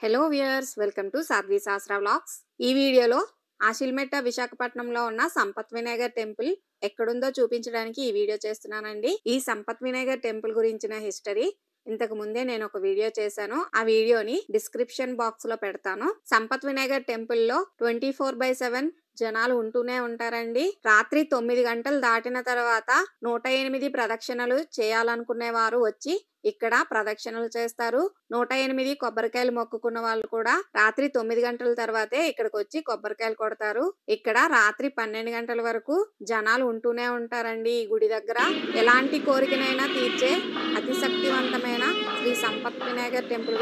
Hello viewers, welcome to సాధ్వి శాస్త్ర vlogs. ఈ వీడియోలో ఆశిల్మెట్ట విశాఖపట్నంలో ఉన్న సంపత్ వినాయగర్ టెంపుల్ ఎక్కడుందో చూపించడానికి ఈ వీడియో చేస్తున్నానండి. ఈ సంపత్ వినాయగర్ టెంపుల్ గురించిన హిస్టరీ ఇంతకు ముందే నేను ఒక వీడియో చేశాను. ఆ వీడియోని డిస్క్రిప్షన్ బాక్స్ లో పెడతాను. సంపత్ వినాయగర్ టెంపుల్ లో 24/7 జనాలు ఉంటూనే ఉంటారండి. రాత్రి 9 గంటలు దాటిన తర్వాత 108 ప్రదక్షిణలు చేయాలనుకునే వారు వచ్చి ఇక్కడ ప్రదక్షిణలు చేస్తారు. 108 కొబ్బరికాయలు మొక్కుకున్న వాళ్ళు కూడా రాత్రి 9 గంటల తర్వాతే ఇక్కడికి వచ్చి కొబ్బరికాయలు కొడతారు. ఇక్కడ రాత్రి 12 గంటల వరకు జనాలు ఉంటూనే ఉంటారండి. ఈ గుడి దగ్గర ఎలాంటి కోరికనైనా తీర్చే అతి శక్తివంతమైన Shri Sampath Vinayagar temple.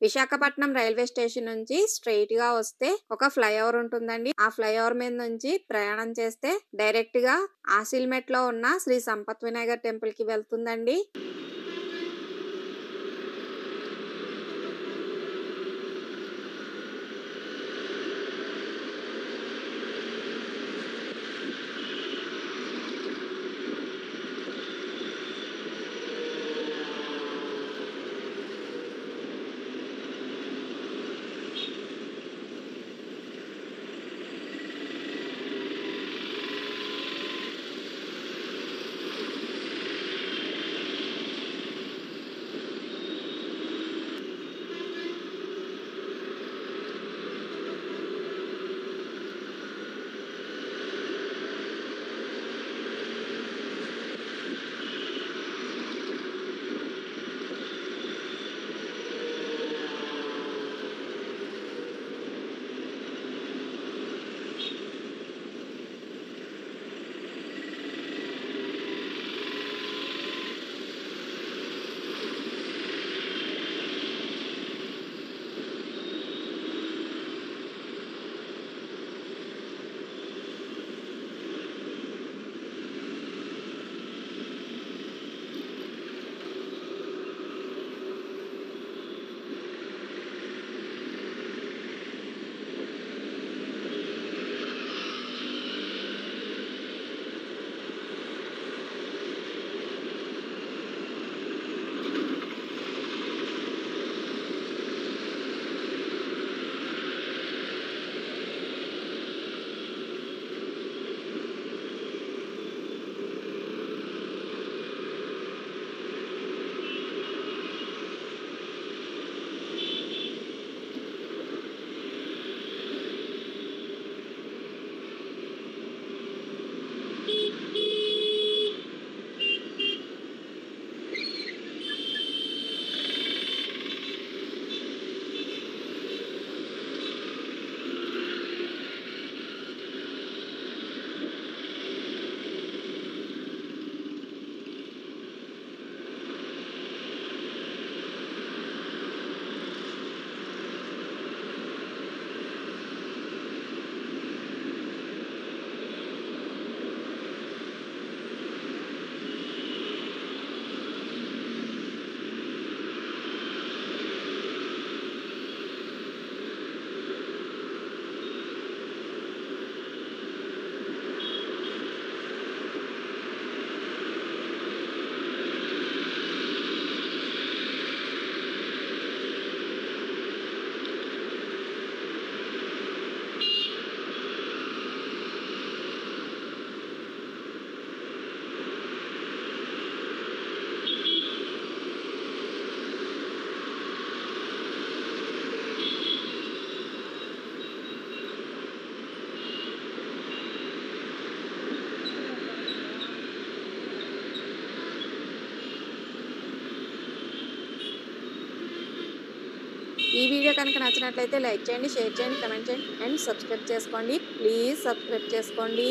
Visakhapatnam railway station నుంచి స్ట్రైట్ గా వస్తే ఒక ఫ్లైఓవర్ ఉంటుందండి. ఆ ఫ్లైఓవర్ మీద నుంచి ప్రయాణం చేస్తే డైరెక్ట్ గా ఆసిల్మెట్ లో ఉన్న శ్రీ సంపత్ వినాయగర్ టెంపుల్ కి వెళ్తుందండి. ఈ వీడియో కనుక నచ్చినట్లయితే లైక్ చేయండి, షేర్ చేయండి, కమెంట్ చేయండి అండ్ సబ్స్క్రైబ్ చేసుకోండి. ప్లీజ్ సబ్స్క్రైబ్ చేసుకోండి.